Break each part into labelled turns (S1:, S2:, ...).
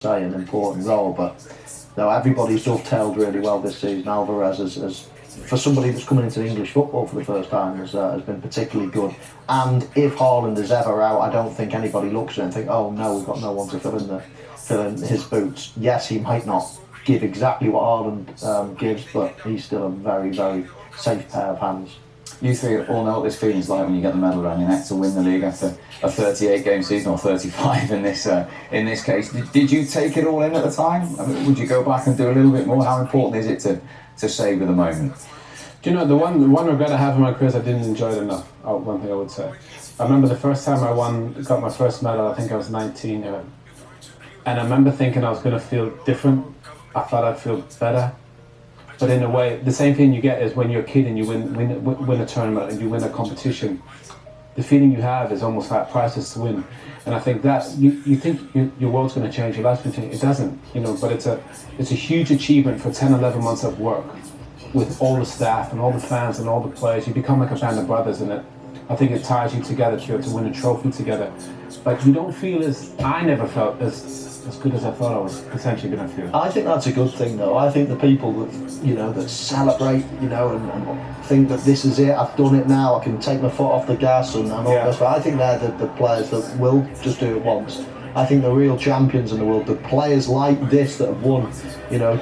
S1: say, an important role. But no, everybody's dovetailed really well this season. Alvarez has for somebody that's coming into English football for the first time, has been particularly good. And if Haaland is ever out, I don't think anybody looks at it and think, oh no, we've got no one to fill in his boots. Yes, he might not give exactly what Haaland gives, but he's still a very, very safe pair of hands.
S2: You three all know what this feeling's like when you get the medal around your neck to win the league after a 38-game season, or 35 in this case. Did you take it all in at the time? I mean, would you go back and do a little bit more? How important is it to savour the moment?
S3: Do you know, the one regret I have in my career is I didn't enjoy it enough. One thing I would say. I remember the first time I got my first medal, I think I was 19, and I remember thinking I was going to feel different. I thought I'd feel better. But in a way, the same feeling you get is when you're a kid and you win a tournament and you win a competition. The feeling you have is almost like prizes to win. And I think that you think your world's going to change, your life's going to change. It doesn't, but it's a huge achievement for 10, 11 months of work with all the staff and all the fans and all the players. You become like a band of brothers, and I think it ties you together to win a trophy together. But you don't feel I never felt as good as I thought I was potentially going to feel.
S1: I think that's a good thing, though. I think the people that celebrate, and think that this is it, I've done it now, I can take my foot off the gas and all this. But I think they're the players that will just do it once. I think the real champions in the world, the players like this that have won,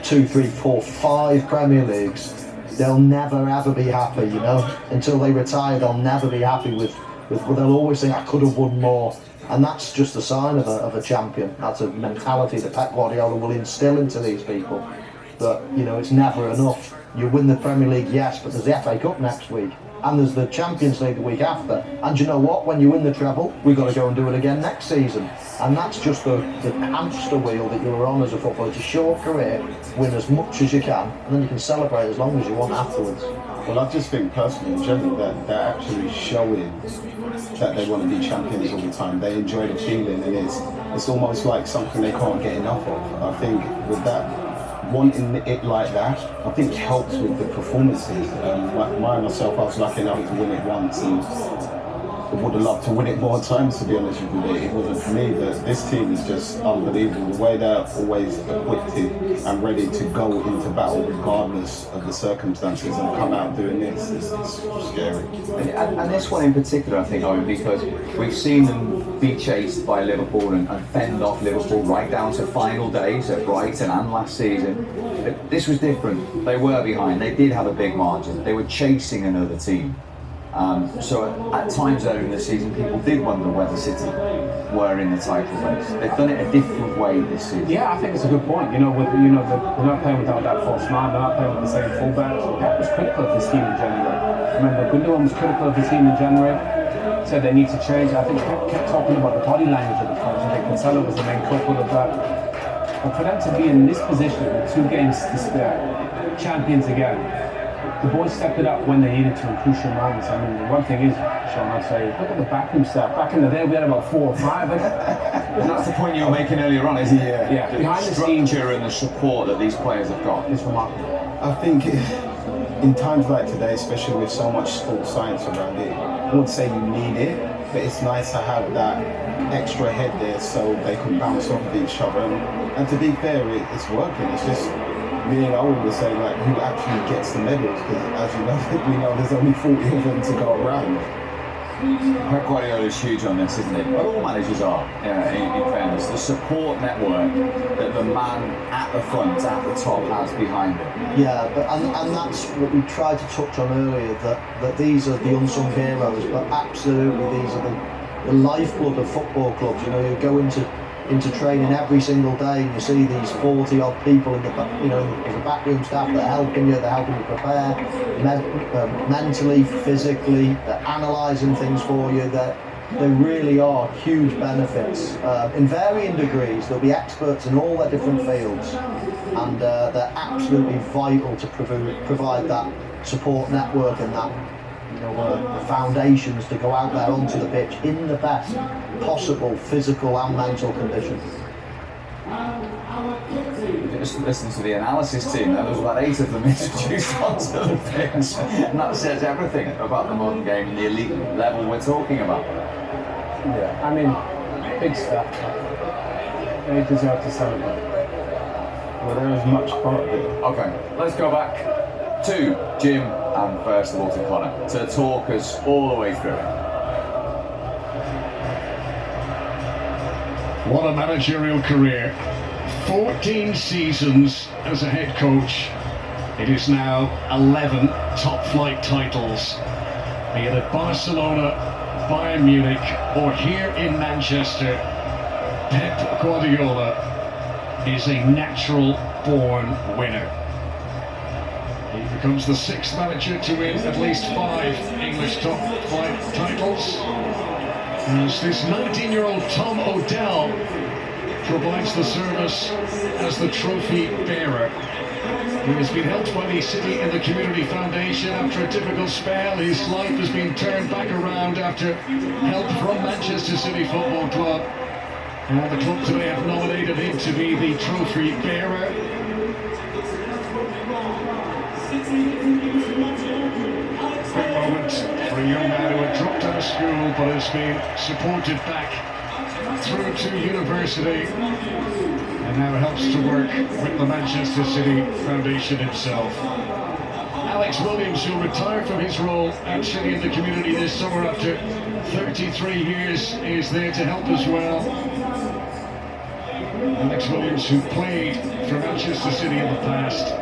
S1: 2, 3, 4, 5 Premier Leagues, they'll never ever be happy, until they retire. They'll never be happy with they'll always think, I could have won more. And that's just a sign of a champion. That's a mentality that Pep Guardiola will instill into these people. That, it's never enough. You win the Premier League, yes, but there's the FA Cup next week. And there's the Champions League the week after. And you know what? When you win the treble, we've got to go and do it again next season. And that's just the hamster wheel that you're on as a footballer. It's a short career, win as much as you can, and then you can celebrate as long as you want afterwards.
S4: Well, I just think personally, in general, that they're actually showing that they want to be champions all the time. They enjoy the feeling, and it's almost like something they can't get enough of. I think with that, wanting it like that, I think helps with the performances. Myself, I was lucky enough to win it once, and I would have loved to win it more times, to be honest with you. But it wasn't for me. This team is just unbelievable. The way they're always equipped and ready to go into battle regardless of the circumstances, and come out doing this, it's scary.
S2: And this one in particular, I think, Owen, because we've seen them be chased by Liverpool and fend off Liverpool right down to final days at Brighton and last season. But this was different. They were behind. They did have a big margin. They were chasing another team. So at times earlier in the season, people did wonder whether City were in the title race. They've done it a different way this season.
S3: Yeah, I think it's a good point. They're not playing without that false nine. They're not playing with the same fullback. Pep was critical of his team in January. Remember, Gundogan was critical of his team in January. Said they need to change. I think Pep kept talking about the body language of the players. I think Cancelo was the main culprit of that. But for them to be in this position with 2 games to spare, champions again. The boys stepped it up when they needed to in crucial moments. I mean, the one thing is, Sean, I'd say, look at the backroom staff. Back in the day, we had about 4 or 5.
S2: And that's the point you were making earlier on, isn't it?
S3: Yeah. Behind the
S2: structure and the support that these players have got.
S3: It's remarkable.
S4: I think in times like today, especially with so much sports science around it, I would say you need it, but it's nice to have that extra head there so they can bounce off of each other. And to be fair, it's working. It's just me and Owen were saying, like, who actually gets the medals, because as you know, we know there's only 40 of them to go around.
S2: Pep Guardiola is huge on this, isn't he? All managers are, in fairness. The support network that the man at the front, at the top, has behind him.
S1: Yeah, but and that's what we tried to touch on earlier, that these are the unsung heroes, but absolutely these are the lifeblood of football clubs. You go into training every single day, and you see these 40 odd people in the backroom staff that are helping you. They're helping you prepare mentally, physically. They're analysing things for you. They really are huge benefits in varying degrees. There'll be experts in all their different fields, and they're absolutely vital to provide that support network and that the foundations to go out there onto the pitch in the best possible physical and mental condition.
S2: Just listen to the analysis team. There was about 8 of them introduced onto the pitch, and that says everything about the modern game and the elite level we're talking about.
S3: Yeah, I mean, big stuff. they deserve to celebrate.
S4: Well, there is much part of it.
S2: Okay, let's go back to Jim and first of all to Connor to talk us all the way through it.
S5: What a managerial career. 14 seasons as a head coach. It is now 11 top flight titles. Be it at Barcelona, Bayern Munich, or here in Manchester, Pep Guardiola is a natural born winner. He becomes the 6th manager to win at least 5 English top flight titles. As this 19-year-old Tom O'Dell provides the service as the trophy bearer. He has been helped by the City and the Community Foundation after a difficult spell. His life has been turned back around after help from Manchester City Football Club. And the club today have nominated him to be the trophy bearer. Big moment for a young man who had dropped out of school but has been supported back through to university and now helps to work with the Manchester City Foundation himself. Alex Williams, who retired from his role at City in the Community this summer after 33 years, is there to help as well. Alex Williams, who played for Manchester City in the past,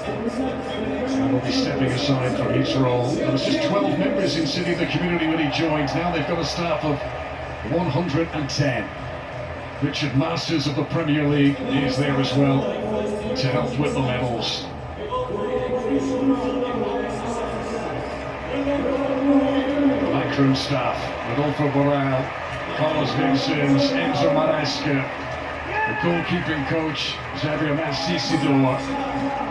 S5: and will be stepping aside from his role. There was just 12 members in City in the Community when he joined. Now they've got a staff of 110. Richard Masters of the Premier League is there as well to help with the medals. The backroom staff, Rodolfo Borrell, Carlos Vincent, Enzo Maresca, the goalkeeping coach, Xavier Mancisidor.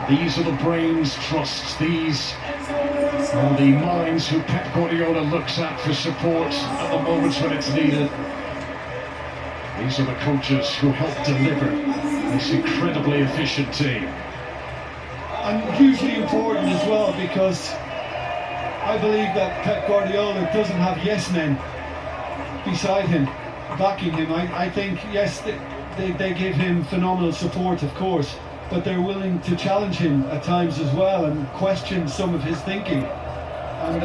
S5: These are the brains trusts, these are the minds who Pep Guardiola looks at for support at the moments when it's needed. These are the coaches who help deliver this incredibly efficient team.
S6: And hugely important as well, because I believe that Pep Guardiola doesn't have yes men beside him, backing him. I think, yes, they give him phenomenal support, of course, but they're willing to challenge him at times as well and question some of his thinking. And